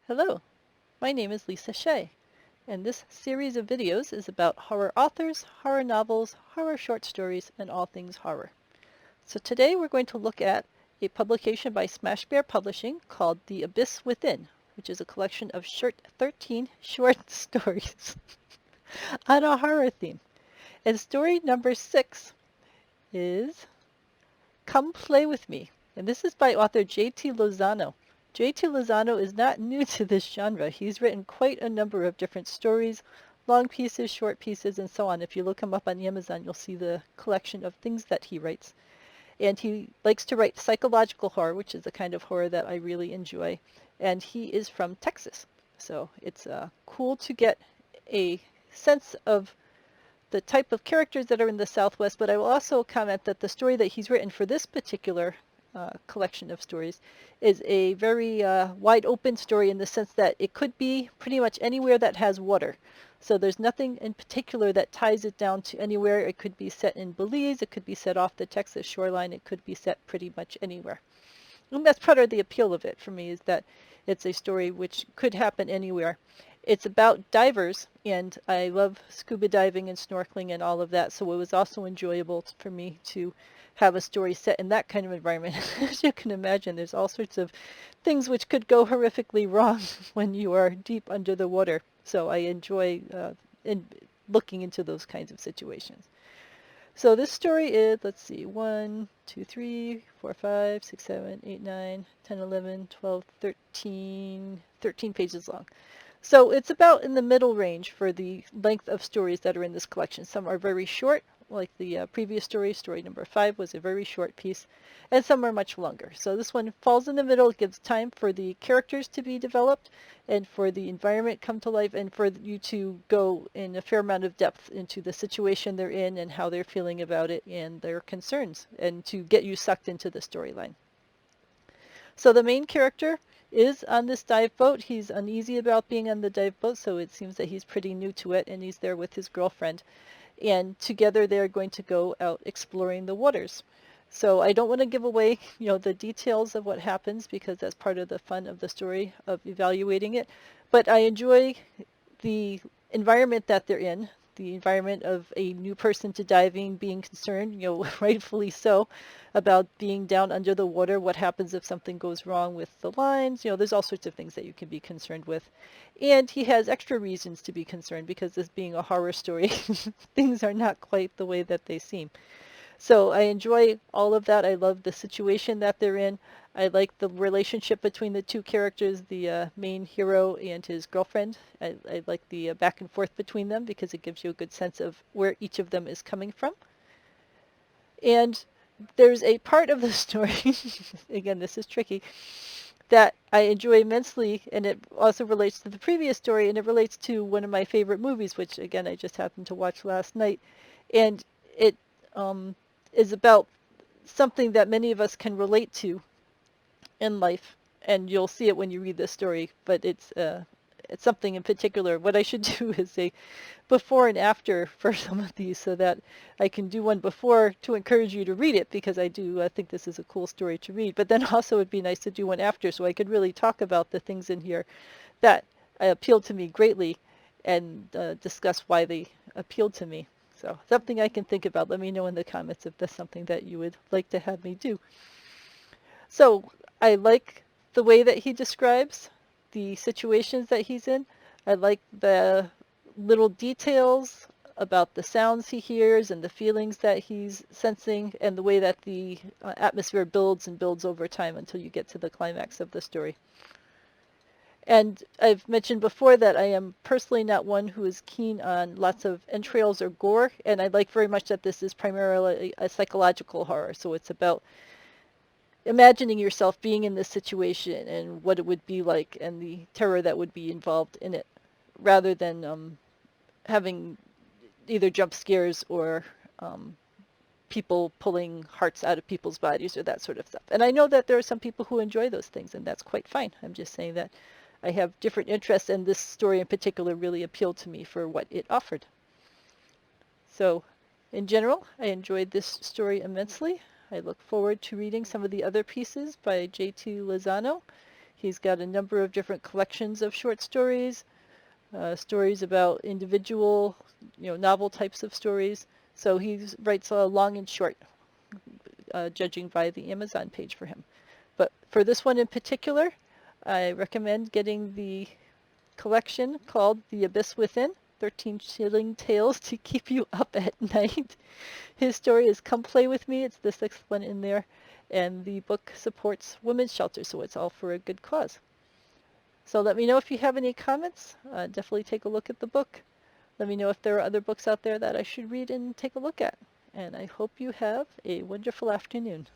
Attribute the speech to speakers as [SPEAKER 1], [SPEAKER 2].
[SPEAKER 1] Hello, my name is Lisa Shea, and this series of videos is about horror authors, horror novels, horror short stories, and all things horror. So today we're going to look at a publication by Smash Bear Publishing called The Abyss Within, which is a collection of 13 short stories on a horror theme. And story number 6 is Come Play With Me, and this is by author J.T. Lozano. J.T. Lozano is not new to this genre. He's written quite a number of different stories, long pieces, short pieces, and so on. If you look him up on Amazon, you'll see the collection of things that he writes. And he likes to write psychological horror, which is the kind of horror that I really enjoy. And he is from Texas. So it's cool to get a sense of the type of characters that are in the Southwest, but I will also comment that the story that he's written for this particular collection of stories is a very wide open story in the sense that it could be pretty much anywhere that has water. So there's nothing in particular that ties it down to anywhere. It could be set in Belize, it could be set off the Texas shoreline, it could be set pretty much anywhere. And that's part of the appeal of it for me, is that it's a story which could happen anywhere. It's about divers, and I love scuba diving and snorkeling and all of that, so it was also enjoyable for me to have a story set in that kind of environment. As you can imagine, there's all sorts of things which could go horrifically wrong when you are deep under the water. So I enjoy looking into those kinds of situations. So this story is, let's see, 1, 2, 3, 4, 5, 6, 7, 8, 9, 10, 11, 12, 13 pages long. So it's about in the middle range for the length of stories that are in this collection. Some are very short, like the previous story, story number 5 was a very short piece, and some are much longer. So this one falls in the middle. It gives time for the characters to be developed and for the environment come to life and for you to go in a fair amount of depth into the situation they're in and how they're feeling about it and their concerns, and to get you sucked into the storyline. So the main character is on this dive boat. He's uneasy about being on the dive boat, so it seems that he's pretty new to it, and he's there with his girlfriend. And together they're going to go out exploring the waters. So I don't want to give away, the details of what happens, because that's part of the fun of the story, of evaluating it. But I enjoy the environment that they're in, the environment of a new person to diving, being concerned, rightfully so, about being down under the water. What happens if something goes wrong with the lines? There's all sorts of things that you can be concerned with. And he has extra reasons to be concerned, because this being a horror story, things are not quite the way that they seem. So I enjoy all of that. I love the situation that they're in. I like the relationship between the two characters, the main hero and his girlfriend. I like the back and forth between them, because it gives you a good sense of where each of them is coming from. And there's a part of the story, again, this is tricky, that I enjoy immensely, and it also relates to the previous story, and it relates to one of my favorite movies, which, again, I just happened to watch last night. And it is about something that many of us can relate to in life, and you'll see it when you read this story, but it's something in particular. What I should do is a before and after for some of these, so that I can do one before to encourage you to read it, because I do think this is a cool story to read, but then also it'd be nice to do one after, so I could really talk about the things in here that appealed to me greatly, and discuss why they appealed to me. So something I can think about. Let me know in the comments if that's something that you would like to have me do. So I like the way that he describes the situations that he's in. I like the little details about the sounds he hears and the feelings that he's sensing, and the way that the atmosphere builds and builds over time until you get to the climax of the story. And I've mentioned before that I am personally not one who is keen on lots of entrails or gore, and I like very much that this is primarily a psychological horror. So it's about imagining yourself being in this situation and what it would be like, and the terror that would be involved in it, rather than having either jump scares or people pulling hearts out of people's bodies or that sort of stuff. And I know that there are some people who enjoy those things, and that's quite fine. I'm just saying that I have different interests, and this story in particular really appealed to me for what it offered. So in general, I enjoyed this story immensely. I look forward to reading some of the other pieces by J.T. Lozano. He's got a number of different collections of short stories, stories about individual, novel types of stories. So he writes long and short, judging by the Amazon page for him. But for this one in particular, I recommend getting the collection called The Abyss Within, 13 Chilling Tales to Keep You Up at Night. His story is Come Play With Me. It's the 6th one in there. And the book supports women's shelters, so it's all for a good cause. So let me know if you have any comments. Definitely take a look at the book. Let me know if there are other books out there that I should read and take a look at. And I hope you have a wonderful afternoon.